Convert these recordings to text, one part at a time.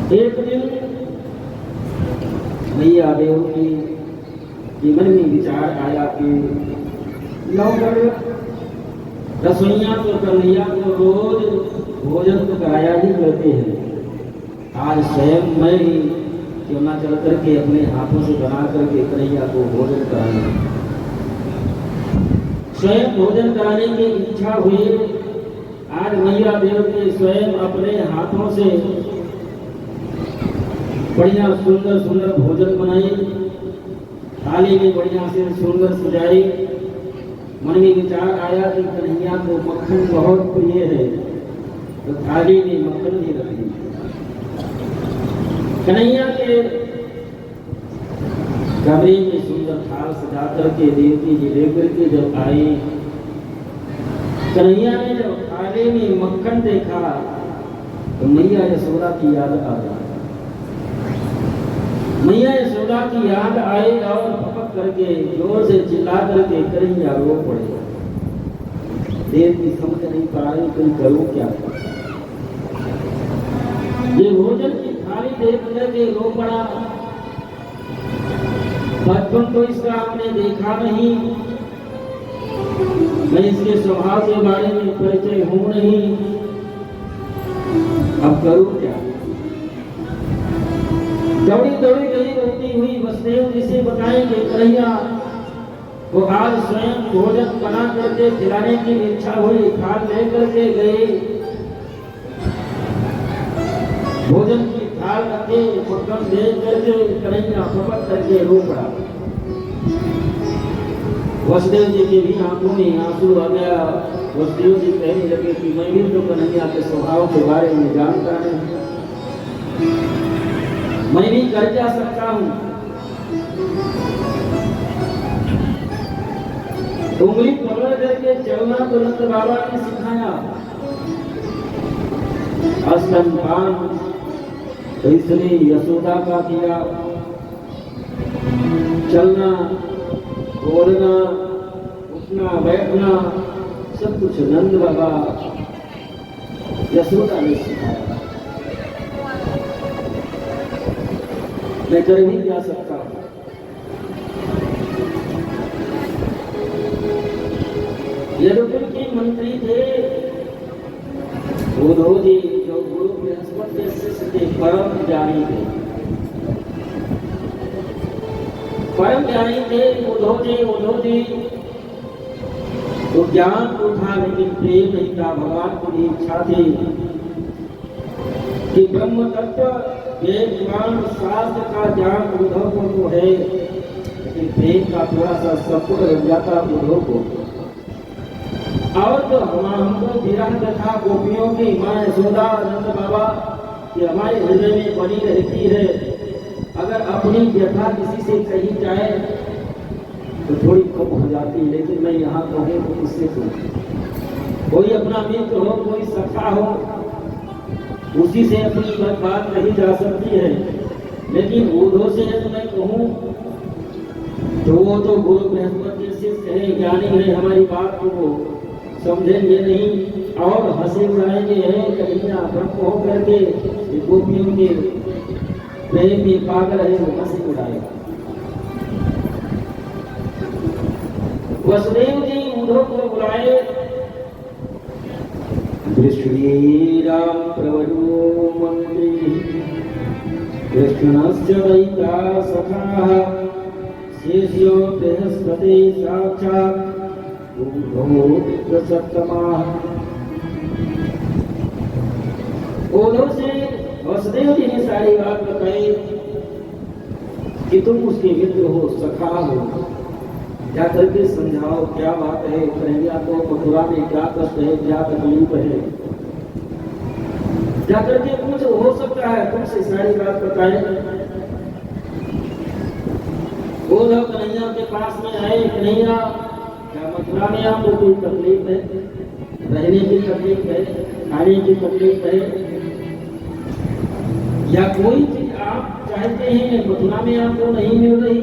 एक दिन मैया देव की मन में विचार आया कि नौकर रसोइया तो कन्हैया को रोज भोजन तो कराया ही करते हैं, आज स्वयं मैं ही क्यों ना चल करके अपने हाथों से बना करके कन्हैया को भोजन कराना। स्वयं भोजन कराने की इच्छा हुई। आज मैया देव के स्वयं अपने हाथों से बढ़िया सुंदर सुंदर भोजन बनाई, थाली में बढ़िया से सुंदर सजाई। मन में विचार आया कि कन्हैया को मक्खन बहुत प्रिय है, तो थाली में मक्खन भी रखी। कन्हैया के कमरे में सुंदर थाल सजा करके देवती जी लेकर के जब आई, कन्हैया ने जब थाली में मक्खन देखा तो मैया यशोदा की याद आ गई। मैया यशोदा की याद आई और फपक करके जोर से चिल्ला करके कन्हैया रो पड़े। देवती समझ नहीं पा रही कोई करूं क्या। ये भोजन की थाली देख करके रो पड़ा। बचपन तो इसका आपने देखा नहीं, मैं इसके स्वभाव के बारे में परिचय हूं नहीं, अब करूं क्या। दौड़ी दौड़ी गई रोती हुई वसुदेव जी से बताएंगे कन्हैया वो आज स्वयं भोजन बना करके खिलाने की इच्छा हुई, थाल लेकर के गई, भोजन की थाल रखे, मक्खन दे करके कन्हैया फपक करके रो पड़ा। वसुदेव जी के भी आंखों में आंसू आ गया। वसुदेव जी कहने लगे कि मैं भी तो कन्हैया के स्वभाव के बारे में जानता है, मैं भी कर जा सकता हूं। उंगली पकड़ करके चलना तो नंद बाबा ने सिखाया, स्तनपान तो इसलिए यशोदा का किया, चलना बोलना उठना बैठना सब कुछ नंद बाबा यशोदा ने सिखाया। मैं कर भी जा सकता हूं। यदुकुल के मंत्री थे उद्धव जी, जो गुरु बृहस्पति के शिष्य थे, परम ज्ञानी थे, परम ज्ञानी थे उद्धव जी। उद्धव जी तो ज्ञान तो था लेकिन प्रेम नहीं था। भगवान की इच्छा थी कि ब्रह्म तत्व वेद शास्त्र का ज्ञान उद्धव को तो है, लेकिन प्रेम का थोड़ा सा सपुट लग जाता उद्धव को। और जो हमको विरह था गोपियों की माँ यशोदा नंद बाबा कि हमारे हृदय में बनी रहती है, अगर अपनी व्यथा किसी से कही जाए तो थोड़ी कम हो जाती है, लेकिन मैं यहाँ कहूँ तो किससे कहूँ। कोई अपना मित्र हो, कोई सखा हो, उसी से अपनी बात कही जा सकती है, लेकिन उद्धव से यदि मैं कहूँ तो वो तो गुरु बृहस्पति शिष्य है, ज्ञानी है, हमारी बात को वो समझेंगे नहीं और हंसे उड़ाएंगे है। कन्हैया ब्रह्म हो करके गोपियों के प्रेम में पागल है, वो हंसे उड़ाएगा। वसुदेव जी उद्धव को बुलाए। श्रीराम प्रवरो मंत्री कृष्णस्य दैता सखाः शेष्यो बृहस्पति साक्षात् उद्धव से वसुदेव जी ने सारी बात बताई कि तुम उसके मित्र हो, सखा हो, जा करके समझाओ क्या बात है, कन्हैया को मथुरा में क्या कष्ट है, क्या तकलीफ है, जा करके कुछ हो सकता है तुमसे सारी बात बताए। उद्धव कन्हैया के पास में आए। कन्हैया क्या मथुरा में आपको कोई तकलीफ है, रहने की तकलीफ है, खाने की तकलीफ है, या कोई चीज आप चाहते हैं मथुरा में आपको नहीं मिल रही,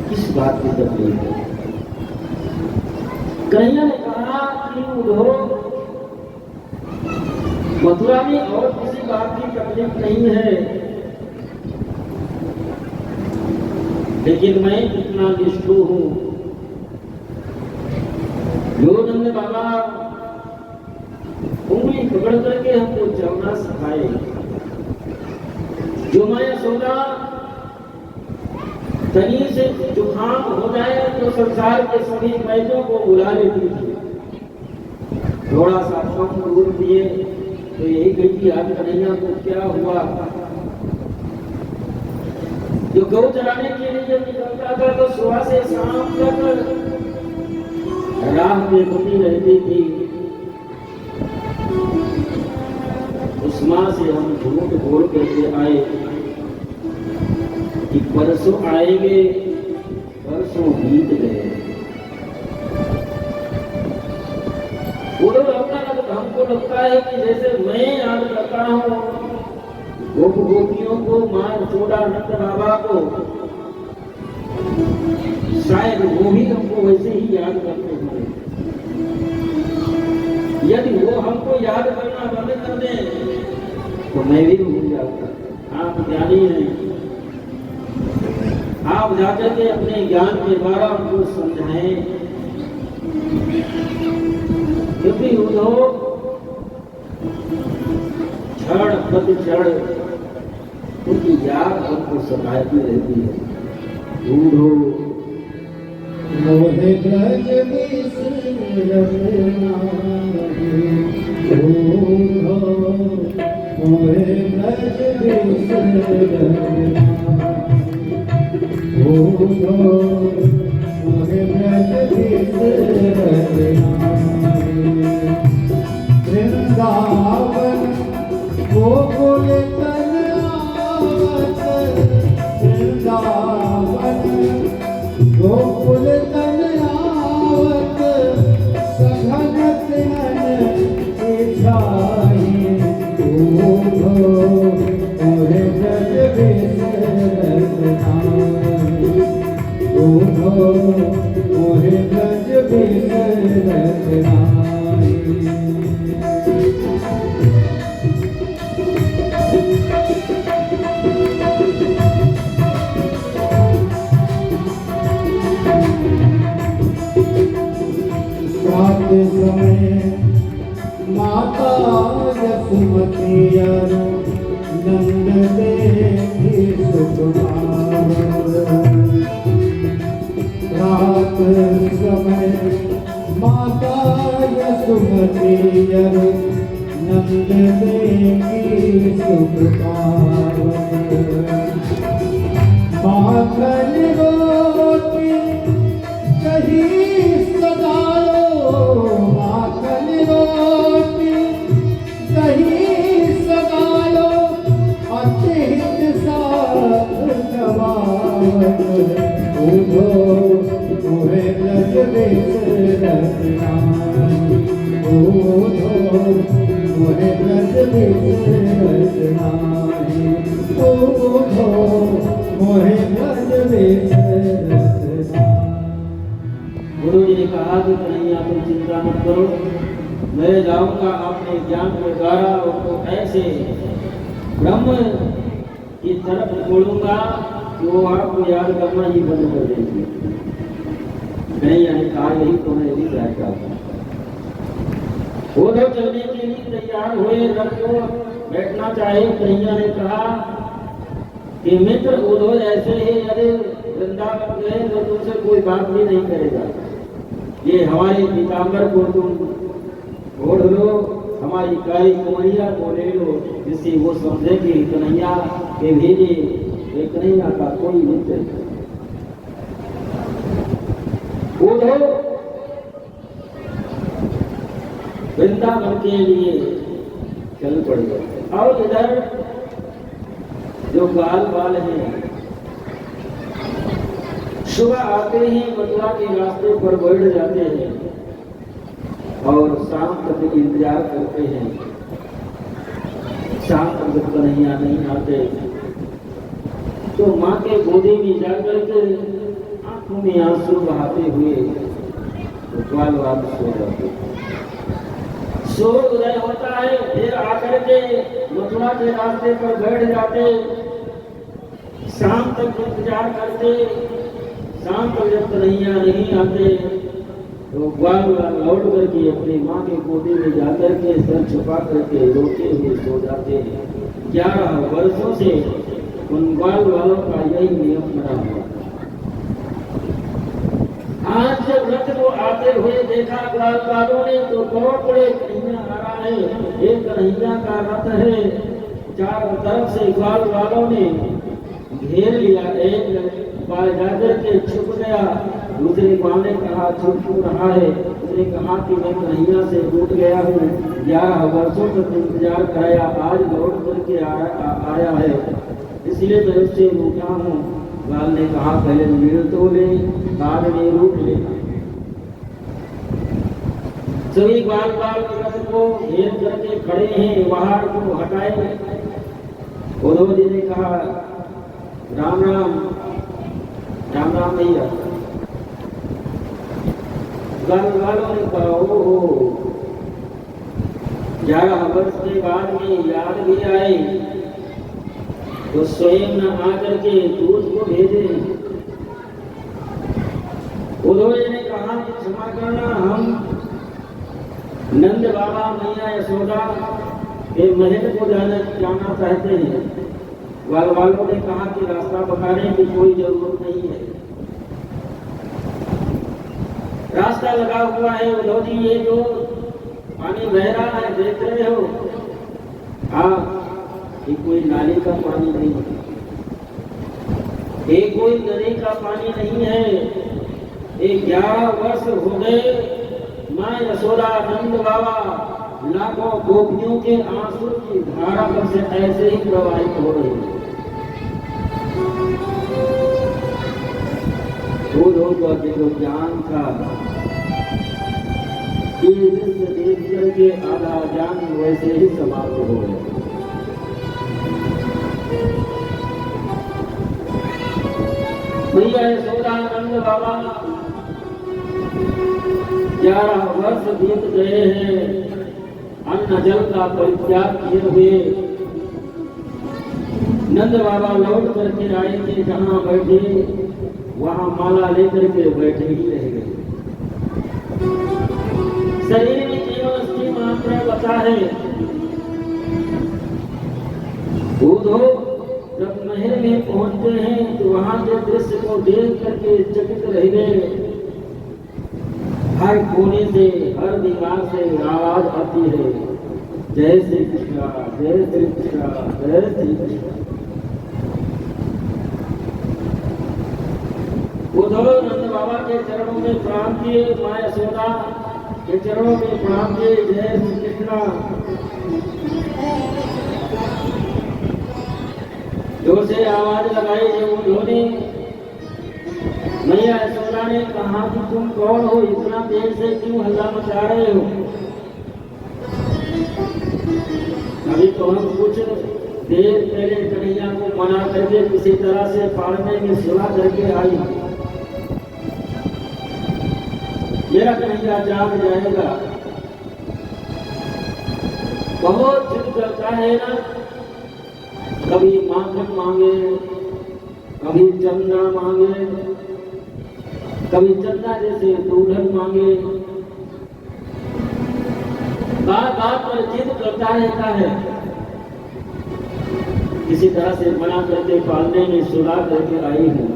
किस बात की तकलीफ है। कन्हैया ने कहा कि उद्धव मथुरा में और किसी बात की तकलीफ नहीं है, लेकिन मैं कितना निष्ठुर हूं। योगनंद बाबा उंगली पकड़ करके हमको चलना सिखाए। जो मैं यशोदा तनी से जुकाम हो जाए तो संसार के सभी वैद्यों को बुला लेती थी। थोड़ा सा कम दूर दिए तो यही कहती आज कन्हैया को क्या हुआ। जो गौ चराने के लिए जब निकलता था तो सुबह से शाम तक राह में बनी रहती थी। उस माँ से हम झूठ बोल करके आए कि परसों आएंगे, परसों बीत गए। हमको लगता है कि जैसे मैं याद करता हूँ गोप गोपियों को, माँ यशोदानंद बाबा को, शायद वो भी हमको वैसे ही याद करते हैं। यदि वो हमको याद करना बंद कर दें तो मैं भी भूल जाता। आप ज्ञानी हैं, आप जाकर के अपने ज्ञान के द्वारा उनको समझाएं, क्योंकि उद्धव क्षण प्रति क्षण उनकी याद हमको सताती रहती है। उद्धव मोहे ब्रज बिसरना मोहे ब्रज बिसरना मोहे ब्रज बिसरना वृंदावन गोकुल तन आवत वृंदावन गोकुल तन आवत सघन तन इच्छाई मोहे ब्रज बिसरना मोहे ब्रज बिसरना। समय माता यशोमती नंद देखी सुकुमार। रात समय माता यशोमती नंद देखी सुकुमार। माखन रोटी कही माखन रोटी दही सगालो अतिहित साथ जवावत मोहे ब्रज बिसरना मोहे ब्रज बिसरना मोहे ब्रज बिसरना। गुरु जी ने कहा कि कन्हैया तुम चिंता मत करो, मैं जाऊंगा अपने ज्ञान के द्वारा उनको ऐसे ब्रह्म की तरफ बोलूंगा कि वो आपको याद करना ही बंद कर देंगे। कन्हैया ने कहा यही तो मैं भी चाहता था। वो तो चलने के लिए तैयार हुए, रथ को बैठना चाहे। कन्हैया ने कहा कि मित्र उद्धव ऐसे ही यदि वृंदावन गए तो तुमसे कोई बात भी नहीं करेगा। ये हमारे पीताम्बर को तुम ओढ़ लो, हमारी काली कुमरिया को ले लो, जिससे वो समझे कि कन्हैया के भेजे ये कन्हैया का कोई मित्र है। उद्धव वृंदावन के लिए चल पड़े। और इधर जो बाल बाल हैं सुबह आते ही मथुरा के रास्ते पर बैठ जाते हैं और शाम तक इंतजार करते हैं। शाम तक जब कन्हैया नहीं आते तो माँ के गोदी में जाकर के आंखों में आंसू बहाते हुए बाल बाल सो जाते। सूर्य उदय होता है, फिर आकर के मथुरा के रास्ते पर बैठ जाते, शाम तक इंतजार करते। शाम तक जब कन्हैया नहीं आते तो ग्वाल लौट करके अपनी माँ के गोदी में जाकर के सर छुपा करके रोते हुए सो जाते हैं। 11 वर्षों से उन ग्वाल वालों का यही नियम बना हुआ। आज जब रथ को आते हुए देखा ग्वाल वालों ने तो दौड़ पड़े, कन्हैया आ रहा है, एक कन्हैया का रथ है। चारों तरफ से ग्वाल वालों ने घेर लिया। एक ग्वाल जाकर के छुप गया, दूसरे ग्वाल ने कहा छुप क्यों रहा है? उसने कहा कि मैं कन्हैया से टूट गया हूँ, 11 वर्षों तक इंतजार कराया, आज लौट करके आया है, इसलिए मैं उससे रूठा हूँ। ग्वाल ने कहा पहले मिल तो ले, बाद में रूठ लेना। सभी ग्वाल रथ को घेर करके खड़े हैं, पहाड़ को हटाए। उद्धव जी ने कहा राम राम, राम राम भैया। ग्वाल वालों ने कहा ओ 11 वर्ष के बाद में याद भी आए तो स्वयं न आकर के दूध को भेजे। उद्धव जी ने कहा कि क्षमा करना, हम नंद बाबा मैया यशोदा के महल को जाना चाहते हैं। ग्वाल वालों ने कहा कि रास्ता बताने की कोई जरूरत नहीं है, रास्ता लगा हुआ है। उद्धव जी ये जो पानी बह रहा है देख रहे हो, हाँ ये कोई नाली का पानी नहीं है, ये कोई नदी का पानी नहीं है। ये 11 वर्ष हो गए माँ यशोदा नंद बाबा लाखों गोपियों के आंसू की धारा पर से ऐसे ही प्रवाहित हो रही है। को देखो ज्ञान का ये दृश्य देख करके आधा ज्ञान वैसे ही समाप्त हो गया। भैया यशोदा नंद बाबा 11 वर्ष बीत गए हैं, अन्न जल का परित्याग किए हुए। नंद बाबा लौट करके आए थे, जहां बैठे वहां माला लेकर के बैठे ही रह गए। शरीर में केवल उसकी मात्रा बचा है। उद्धव जब महल में पहुंचते हैं तो वहां के दृश्य को देख करके चकित रह गए। हर कोने से, हर दीवार से आवाज आती है, जय श्री कृष्णा, जय श्री कृष्णा, जय श्री कृष्णा। उद्धव नंद बाबा के चरणों में प्रणाम किए, माँ यशोदा के चरणों में प्रणाम किए, जय श्री कृष्णा। जोर से आवाज लगाई जब उन्होंने। मैया यशोदा ने कहा कि तुम कौन हो, इतना देर से क्यों हल्ला मचा रहे हो? अभी तो हम कुछ देर पहले कन्हैया को मना करके किसी तरह से पालने में सुलह करके आई। मेरा कन्हैया जाग जाएगा। बहुत जिद करता है ना, कभी माखन मांगे, कभी चंदा मांगे, कभी चंदा जैसे दूल्हन मांगे, बार बार पर जिद करता रहता है। किसी तरह से मना करके पालने में सुलह करके आई हूँ।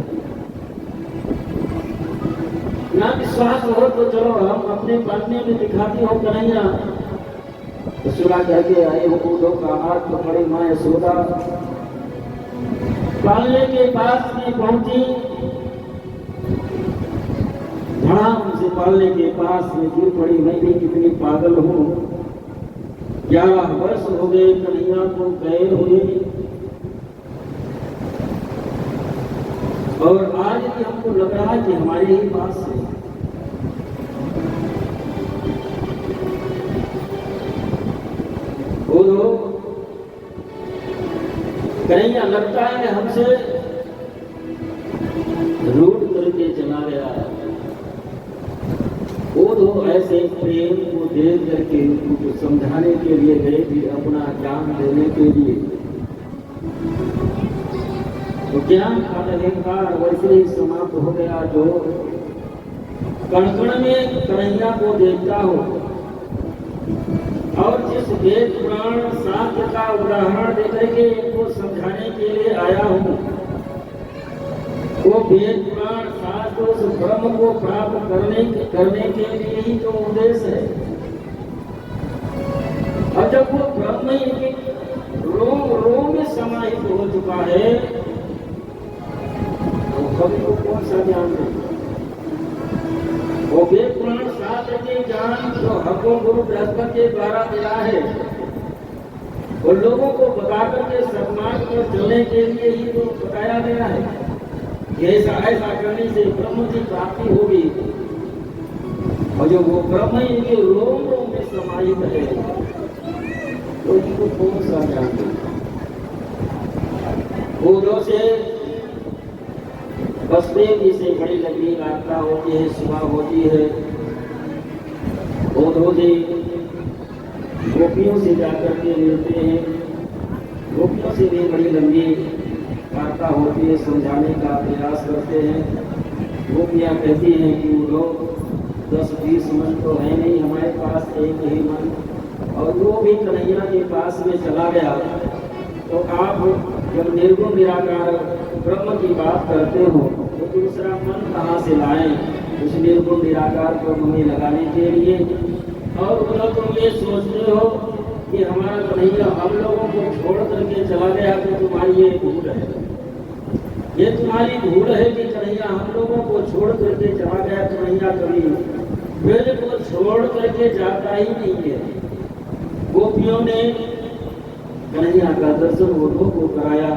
ना विश्वास हो तो चलो हम अपने पालने में दिखाती हो कन्हैया। तो सुलह करके आए हो, उद्धव का हाथ पकड़े माँ यशोदा पालने के पास में पहुंची। धड़ाम से पालने के पास में गिर पड़ी। मैं भी कितनी पागल हूँ, 11 वर्ष हो गए कन्हैया को गए हुए, और आज भी हमको लग रहा है कि हमारे ही पास है। कन्हैया लगता है हमसे रूठ करके चला गया। वो दो ऐसे प्रेम को देख करके उनको समझाने के लिए गए थे, अपना ज्ञान देने के लिए। तो ज्ञान का अहंकार वैसे ही समाप्त हो गया। जो कण कण में कन्हैया को देखता हो और जिस वेद पुराण शास्त्र का उदाहरण देकर के इनको समझाने के लिए आया हूँ, वो वेद पुराण शास्त्र उस ब्रह्म को प्राप्त करने के लिए ही तो उद्देश्य है। और जब वो ब्रह्म ही रोम रोम में समाहित हो चुका है तो कभी को कौन सा ज्ञान दे? वो वेद पुराण शास्त्र के ज्ञान जो हमको गुरु बृहस्पति के द्वारा मिला है, वो लोगों को बता करके सम्मान को चलने के लिए ही तो बताया गया है। ऐसा ऐसा करने से ब्रह्म की प्राप्ति होगी। और जो वो ब्रह्म इनके रोम रोम में समाहित है तो इनको कौन सा ज्ञान दे? बोधों से बसदेव जी से बड़ी लंबी यात्रा होती है, सुबह होती है। बोधों से गोपियों से जाकर के मिलते हैं, गोपियों से भी बड़ी लंबी वार्ता होती है, समझाने का प्रयास करते हैं। गोपियाँ कहती हैं कि वो लोग 10-20 मन तो है नहीं, हमारे पास एक ही मन। और वो भी कन्हैया के पास में चला गया। तो आप जब निर्गुण निराकार ब्रह्म की बात करते हो तो दूसरा मन कहाँ से लाएं उस निर्गुण निराकार ब्रह्म में लगाने के लिए? और बोलो तुम ये सोचते हो कि हमारा कन्हैया हम लोगों को छोड़ करके चला गया तो तुम्हारी ये भूल है। ये तुम्हारी भूल है कि कन्हैया हम लोगों को छोड़ करके चला गया। कन्हैया कभी फिर को छोड़ करके जाता ही नहीं है। गोपियों ने कन्हैया का दर्शन उद्धव को कराया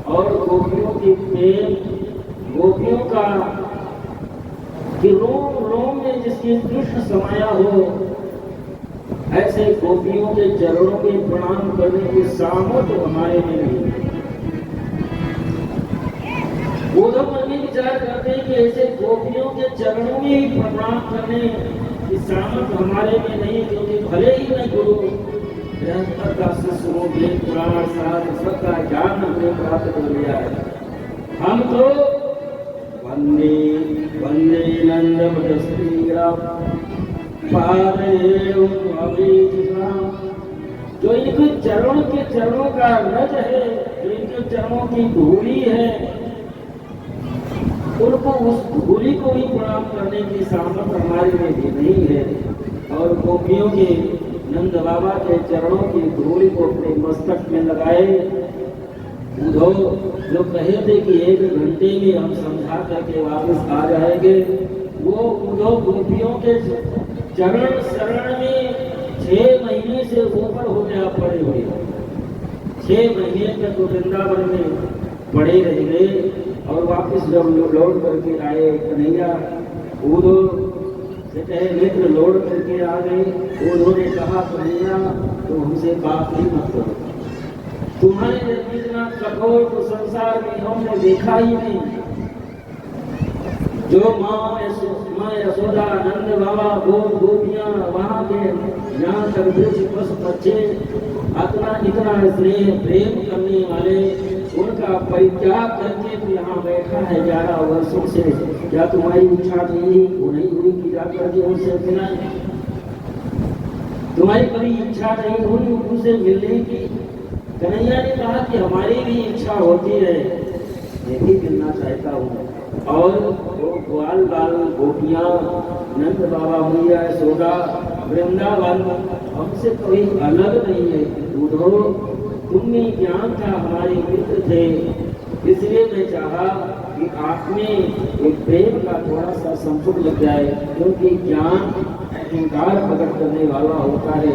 और गोपियों की प्रेम, गोपियों का कि रोम रोम में जिसकी कृष्ण समाया हो, ऐसे गोपियों के चरणों में प्रणाम करने की सामर्थ्य हमारे में नहीं। उद्धव मन में विचार करते हैं कि ऐसे गोपियों के चरणों में ही प्रणाम करने की सामर्थ्य हमारे में नहीं, क्योंकि भले ही मैं गुरु बृहस्पति का शिष्य हूँ, वेद पुराण शास्त्र सबका ज्ञान हमने प्राप्त कर लिया है। हम तो वंदे वंदे नंद जो इनके चरणों के चरणों का रज है, जो इनके चरणों की धूली है, उनको उस धूली को ही प्रणाम करने की सामर्थ्य हमारे में भी नहीं है। और गोपियों के नंद बाबा के चरणों की धूली को अपने मस्तक में लगाए। उद्धव जो कहे थे कि 1 घंटे में हम समझा करके वापस आ जाएंगे, वो उद्धव गोपियों के चरण शरण में 6 महीने से ऊपर हो गया पड़े हुए। 6 महीने तक तो वृंदावन में पड़े रह गए। और वापस जब लौट करके आए कन्हैया, उद्धव से कहे मित्र लौट करके आ गए। उन्होंने कहा कन्हैया तुम हमसे बात नहीं मत करो, तुम्हारे जैसे इतना कठोर तो संसार में हमने देखा ही नहीं। जो माँ यशोदा नंद बाबा गोपियाँ वहाँ के यहाँ तक वृक्ष बच्चे इतना स्नेह प्रेम करने वाले, उनका परित्याग करके तो यहाँ बैठा है 11 वर्षों से। क्या तुम्हारी इच्छा नहीं वो नहीं हुई कि जाकर के उनसे मिलाएं? तुम्हारी कभी इच्छा नहीं हुई उनसे मिलने की? कन्हैया ने कहा कि हमारी भी इच्छा होती है, मैं भी मिलना चाहता हूँ। और वो ग्वाल बाल गोपियाँ नंद बाबा मैया यशोदा वृंदावन हमसे कोई अलग नहीं है। उद्धव तुम्हें ज्ञान था, हमारे मित्र थे, इसलिए मैं चाहा कि आप में एक प्रेम का थोड़ा सा संपुट लग जाए, क्योंकि ज्ञान अहंकार प्रकट करने वाला होता है।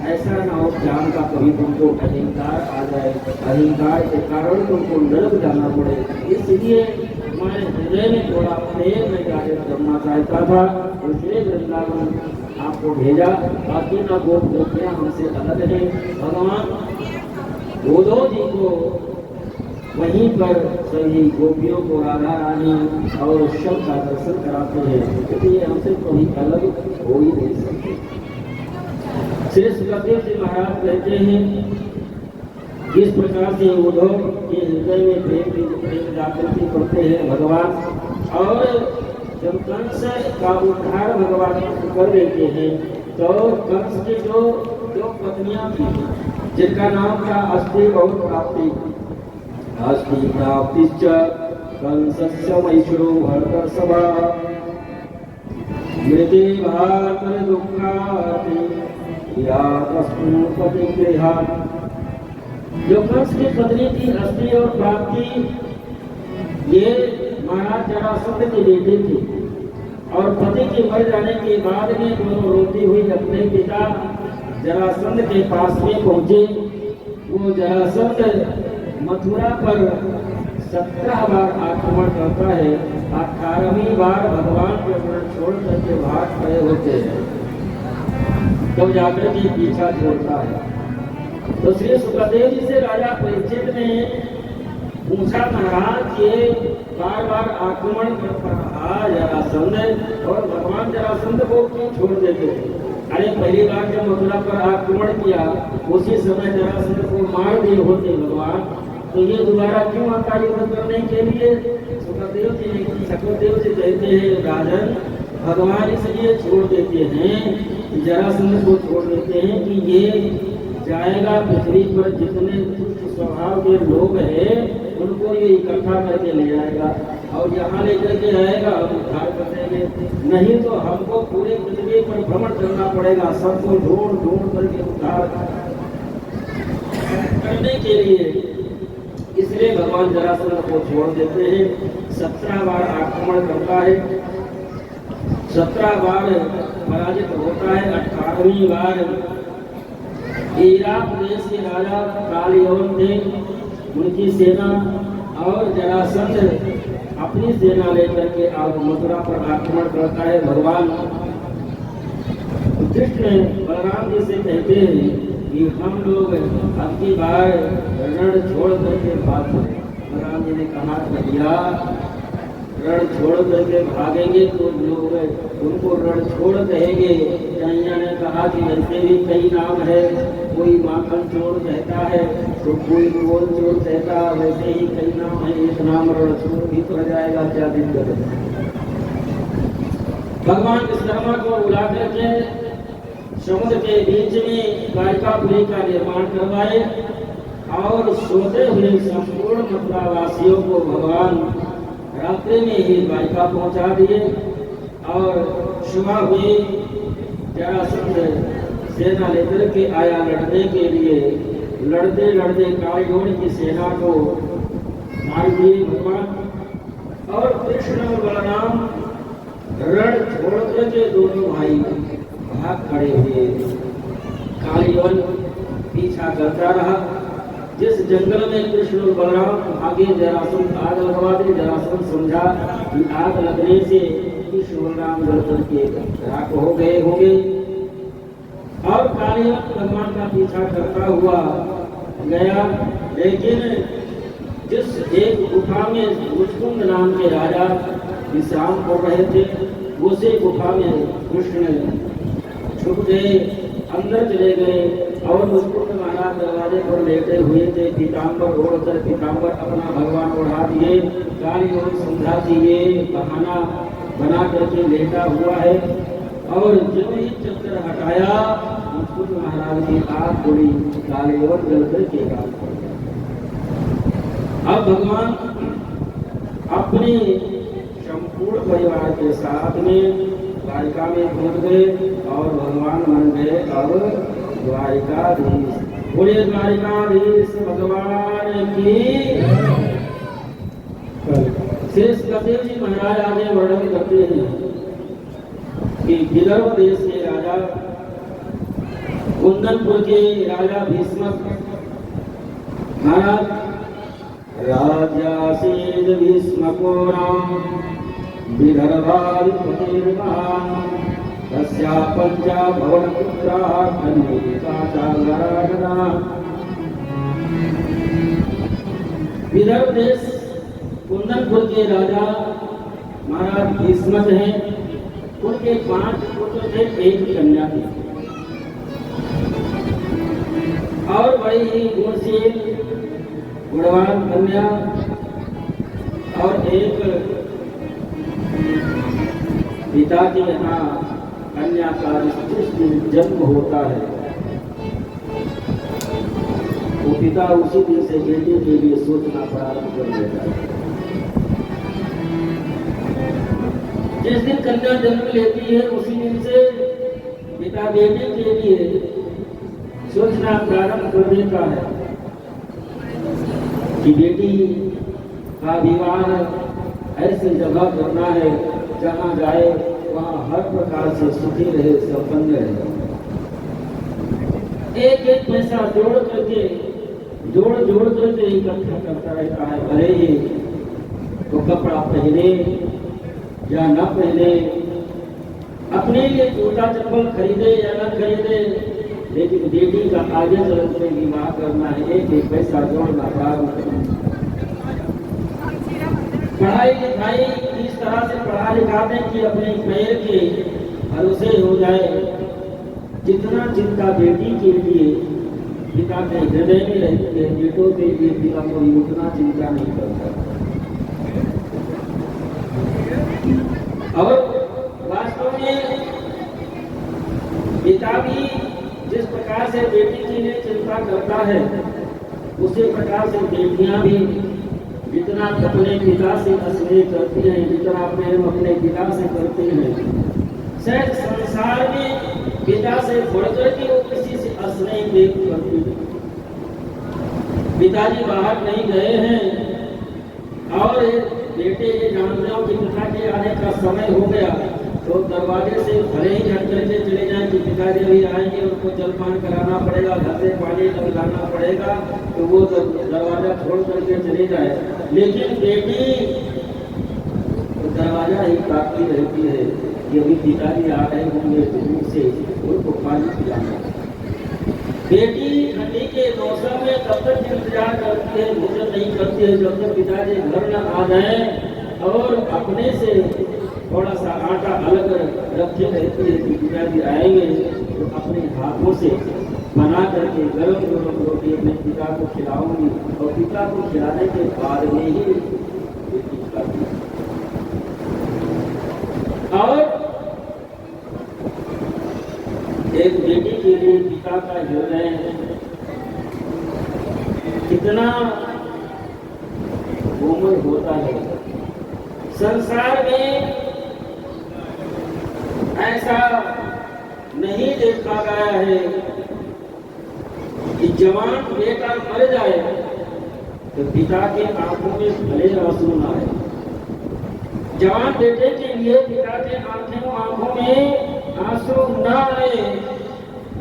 ऐसा ना हो ज्ञान का कभी तुमको अहंकार आ जाए, अहंकार के कारण तुमको नरक जाना पड़े। इसलिए हमारे हृदय में थोड़ा प्रेम में कार्य करना चाहता था, इसलिए वृंदावन आपको भेजा। बाकी ना गोपियाँ हमसे अलग है। भगवान उद्धव जी को वहीं पर सभी गोपियों को राधा रानी और शव का दर्शन कराते हैं, क्योंकि ये हमसे कभी अलग हो ही नहीं सकते। श्री सुखदेव जी महाराज कहते हैं, इस प्रकार से उद्धव के हृदय में प्रेम जागृति करते हैं भगवान, और जब कंस का उद्धार भगवान कर देते हैं तो कंस के जो पत्नियां थी जिनका नाम था अस्ति और प्राप्ति, अस्ति प्राप्तिश्च कंसस्य मैशुरो भरतर्षभा मृते भातर दुःखाति या तस्मिन् पतिगृहात्। जो कंस की पत्नी थी अस्ति और प्राप्ति, ये महाराज जरासंध की बेटी थी, और पति के मर जाने के बाद में दोनों रोती हुई अपने पिता जरासंध के पास में पहुंचे। वो जरासंध मथुरा पर 17 बार आक्रमण करता है, 18वीं बार भगवान के शरण छोड़ करके भाग खड़े होते हैं, तो जाकर के पीछा छोड़ता है। तो श्री सुखदेव जी से राजा परीक्षित ने पूछा, महाराज ये बार बार आक्रमण करता रहा जरासंध, और भगवान जरासंध को क्यों छोड़ देते थे? अरे पहली बार जब मथुरा पर आक्रमण किया उसी समय जरासंध को मार दिए होते भगवान, तो ये दोबारा क्यों आता युद्ध करने के लिए? सुखदेव जी कहते हैं, राजन भगवान इसलिए छोड़ देते हैं, जरासंध को छोड़ देते हैं कि ये जाएगा पृथ्वी पर जितने स्वभाव के लोग हैं उनको ये इकट्ठा करके ले जाएगा, और यहाँ लेकर के आएगा हम उद्धार कर देंगे, नहीं तो हमको पूरे पृथ्वी पर भ्रमण करना पड़ेगा, सबको ढूंढ ढूंढ करके उद्धार करने के लिए। इसलिए भगवान जरासंध को छोड़ देते हैं। 17 बार आक्रमण करता है, 17 बार पराजित होता है, 18वीं बार इराक देश के राजा कालयवन थे, उनकी सेना और जरासंध अपनी सेना लेकर के अब मथुरा पर आक्रमण करता है। भगवान कृष्ण बलराम जी से कहते हैं कि हम लोग आपकी बार रण छोड़ करके भाग गए। बलराम जी ने कहा, भैया रण छोड़ करके भागेंगे तो लोग उनको रण छोड़ कहेंगे। कन्हैया ने कहा कि ऐसे भी कई नाम है, कोई माखन चोर कहता है तो कोई गोल चोर कहता, वैसे ही कई नाम है, एक नाम रण छोड़ भी पड़ जाएगा, क्या दिक्कत है? भगवान विश्वकर्मा को बुला करके समुद्र के बीच में द्वारिकापुरी का निर्माण करवाए, और सोते हुए संपूर्ण मथुरा वासियों को भगवान रात्रि में ही द्वारिका पहुंचा दिए। और सुबह हुई, जरासंध सेना लेकर के आया लड़ने के लिए, लड़ते लड़ते कालयवन की सेना को मार दिए भगवान। और कृष्ण और बलराम रण छोड़ करके दोनों भाई भाग खड़े हुए। कालयवन पीछा करता रहा, जिस जंगल में कृष्ण और बलराम आगे जरासंध आग लगवा दे, जरासंध समझा कि आग लगने से कृष्ण बलराम जल करके राख हो गए होंगे, और कालयवन भगवान का पीछा करता हुआ गया। लेकिन जिस एक गुफा में मुचकुंद नाम के राजा विश्राम कर रहे थे, उसी गुफा में कृष्ण छुप गए, अंदर चले गए, और मुचकुंद महाराज दरवाजे पर लेटे हुए थे, पीताम्बर ओढ़कर पीताम्बर अपना भगवान ओढ़ा दिए। कालयवन समझा कि ये बहाना बना करके लेटा हुआ है, और जो ही चक्कर हटाया मुचकुंद महाराज की आग खुली, कालयवन जल करके राख हो गया। अब भगवान अपने संपूर्ण परिवार के साथ में द्वारिका में पहुंच गए, और भगवान बन गए अब द्वारिकाधीश। बोलिए द्वारिकाधीश भगवान की। शेष कदेव जी महाराज आगे वर्णन करते हैं कि विदर्भ देश के राजा कुंदनपुर के राजा भीष्मक महाराज, राजासीद भीष्मको नाम विदर्भाधिपतिर्महान्, तस्या पंचा भवनपुत्राः कन्यका च नराधनाः। विदर्भ देश कुंदनपुर के राजा महाराज भीष्मक हैं। उनके 5 पुत्र थे, 1 कन्या थी और बड़ी ही गुणशील गुणवान कन्या और 1 पिता के यहाँ कन्या का जिस जन्म होता है वो पिता उसी दिन से बेटे के लिए सोचना प्रारंभ कर देता है। जिस दिन कन्या जन्म लेती है उसी दिन से पिता बेटे के लिए सोचना प्रारंभ कर देता है कि बेटी का विवाह ऐसी जगह करना है जहाँ जाए वहाँ हर प्रकार से सुखी रहे, संपन्न रहे। एक पैसा जोड़ करके इकट्ठा करता रहता है, भले ही तो कपड़ा पहने या न पहने, अपने लिए जूता चप्पल खरीदे या न खरीदे, लेकिन बेटी का आगे चलते विवाह करना है। एक पैसा जोड़ना प्रारंभ करना। पढ़ाई लिखाई इस तरह से पढ़ा लिखा दें कि अपने पैर के भरोसे हो जाए। जितना चिंता बेटी के लिए पिता के हृदय में रहती है, बेटों के लिए पिता को उतना चिंता नहीं करता। और वास्तव में पिता भी जिस प्रकार से बेटी के लिए चिंता करता है उसी प्रकार से बेटियां भी जितना अपने पिता से स्नेह करती हैं, जितना प्रेम अपने पिता से करती हैं, शायद संसार में पिता से बढ़कर के वो किसी से स्नेह देख करती है। पिताजी बाहर नहीं गए हैं और बेटे ये जानते हो कि पिता के आने का समय हो गया तो दरवाजे से भले ही झट करके चले जाए कि पिताजी अभी आएंगे, उनको जलपान कराना पड़ेगा, घर से पानी लाना पड़ेगा, तो वो दरवाजा खोल करके चले जाए। लेकिन बेटी तो दरवाजा ही काटती रहती है कि अभी पिताजी आ रहे होंगे दूर से, उनको पानी पिलाना। बेटी ठंडी के मौसम में तब तक इंतजार करती है, भोजन नहीं करती है जब तक पिताजी घर न आ जाए, और अपने से थोड़ा सा आटा अलग रखे रहती है कि पिताजी आएंगे तो अपने हाथों से बना करके गरम गरम रोटी अपने पिता को खिलाऊंगी, और पिता को खिलाने के बाद में ही बेटी खाती है। और एक बेटी के लिए पिता का हृदय कितना कोमल होता है। संसार में ऐसा नहीं देखा गया है कि जवान बेटा मर जाए तो पिता के आंखों में भले आंसू न आए। जवान बेटे के लिए पिता के आंखों में आंसू न आए,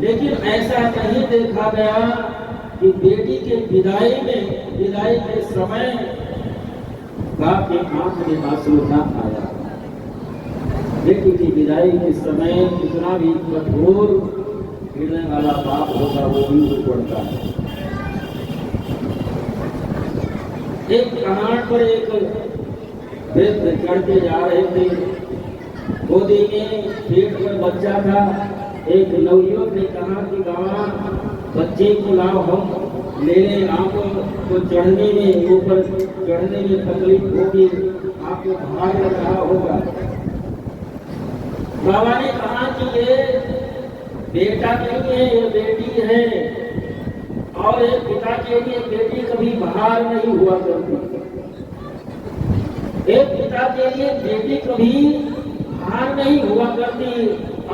लेकिन ऐसा नहीं देखा गया कि बेटी के विदाई के समय बाप के आंख में आंसू न आया। बेटी की विदाई के समय कितना भी कठोर हृदय वाला बाप होगा वो भी पड़ता है। एक पहाड़ पर एक वृद्ध चढ़ते जा रहे थे, गोदी में पेट पर बच्चा था। एक नवयुवक ने कहा कि बाबा बच्चे को लाओ, हम ले लें, आपको चढ़ने में ऊपर चढ़ने में तकलीफ होगी, आपको भार लग रहा होगा। बाबा ने कहा कि ये बेटा नहीं है, ये बेटी है, और एक पिता के लिए बेटी कभी भार नहीं हुआ करती। एक पिता के लिए बेटी कभी भार नहीं हुआ करती,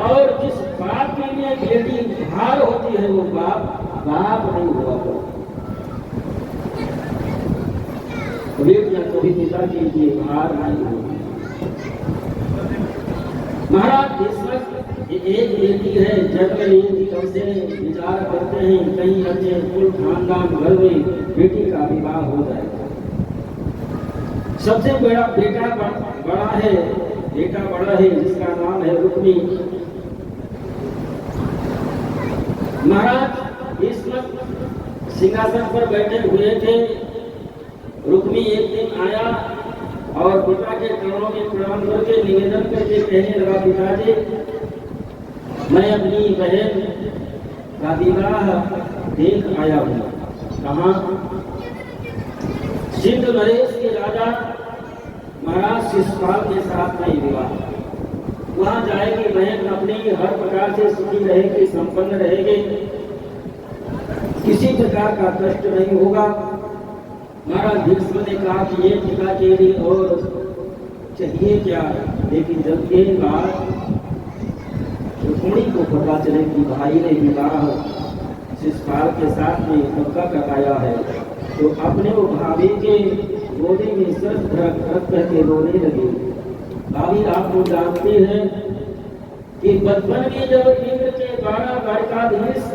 और जिस बाप के लिए बेटी भार होती है वो बाप नहीं हुआ करती। बेटियां कभी पिता के लिए भार नहीं होती। महाराज भीष्मक एक बेटी है, जन्म लेगी कब से विचार करते हैं कहीं अच्छे कुल खानदान घर में बेटी का विवाह हो जाए। सबसे बड़ा बेटा बड़ा है जिसका नाम है रुक्मी। महाराज भीष्मक सिंहासन पर बैठे हुए थे। रुक्मी एक दिन आया और पिता के चरणों में प्रणाम करके निवेदन करके कहने लगा, पिताजी मैं अपनी बहन का विवाह देख आया हूँ। कहाँ? सिंध नरेश के राजा महाराज शिशुपाल के साथ में विवाह। वहां जाएगी बहन, अपनी हर प्रकार से सुखी रहेगी, संपन्न रहेगी, किसी प्रकार का कष्ट नहीं होगा। महाराज भीष्म ने कहा कि ये पिता के लिए और चाहिए क्या? लेकिन जब ये बात रुक्मिणी को पता चले कि भाई ने विवाह शिशुपाल के साथ में पक्का कराया है, तो अपने वो भाभी के गोदी में सर रख करके रोने लगी। भाभी आप लोग जानते हैं कि बचपन में जब इंद्र के 12 द्वारकाधीश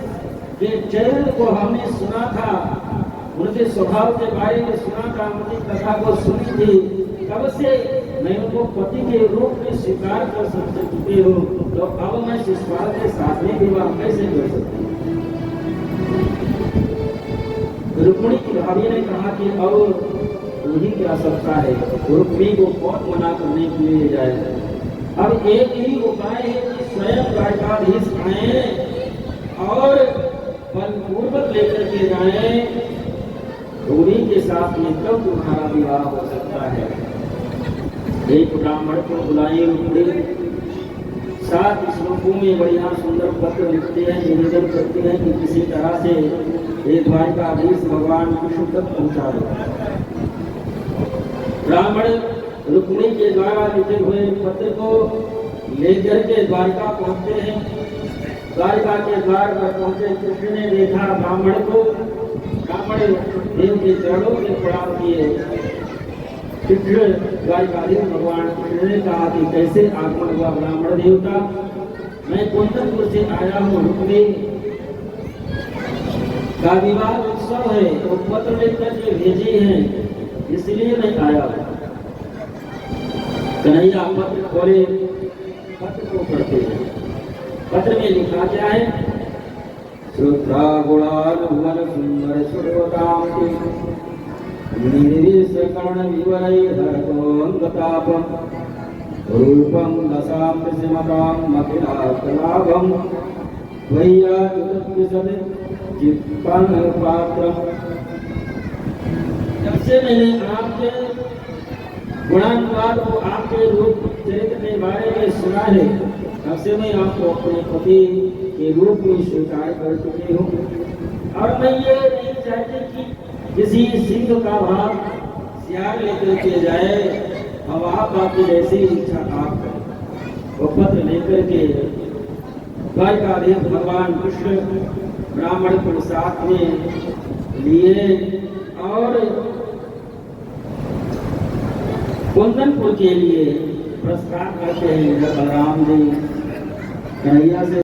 के चरित्र को हमने सुना था, उनके स्वभाव के बारे में सुना था, उनकी कथा को सुनी थी, तब से मैं उनको पति के रूप में स्वीकार कर चुकी हूँ। तो अब मैं शिशुपाल के साथ में विवाह कैसे कर सकती हूँ? रुक्मिणी की भाभी ने कहा कि अब वही क्या सकता है, रुक्मिणी को कौन मना करने के लिए जाए। अब एक ही उपाय है कि स्वयं द्वारकाधीश आए और बलपूर्वक लेकर के जाए, उन्हीं के साथ में तब तुम्हारा विवाह हो सकता है। एक ब्राह्मण को बुलाए, रुक्मिणी 7 श्लोकों में बढ़िया सुंदर पत्र लिखते हैं, निवेदन करते हैं कि किसी तरह से एक द्वारकाधीश भगवान कृष्ण तक पहुंचा दो। ब्राह्मण रुक्मिणी के द्वारा लिखे हुए पत्र को लेकर के द्वारका पहुंचते हैं। द्वारका के द्वार पर पहुंचे कृष्ण ने देखा ब्राह्मण को। ब्राह्मण देव के चरणों में प्रणाम किए। कृष्ण द्वारकाधीश भगवान कृष्ण ने कहा कि कैसे आगमन हुआ ब्राह्मण देवता? मैं कुंदनपुर से आया हूँ, रुक्मिणी का विवाह उत्सव है, तो पत्र लेकर के भेजे हैं, इसलिए मैं आया हूँ। कन्हैया पत्र खोले, पत्र को पढ़ते हैं। पत्र में लिखा क्या है? श्रुत्रा गुणान भुवन सुंदर सुरवताम निर्विष कर्ण विवरै हरतोऽङ्गतापं रूपं दशां दशमतां मखिलाकलाभं वैयायुतद्विषद चित्पन पात्रम्। जब से मैंने आपके गुणानुवाद को, आपके रूप चरित्र के बारे में सुना है, तब से मैं आपको अपने पति के रूप में स्वीकार कर चुकी हूँ। और मैं ये नहीं चाहती कि किसी सिंह का भाव सियार लेकर के जाए। अब आप आपकी जैसी इच्छा आप करें। वो पत्र लेकर के द्वारकाधीश भगवान कृष्ण ब्राह्मण को साथ में लिए और कुंदनपुर के लिए प्रस्थान करते हैं। बलराम जी कन्हैया से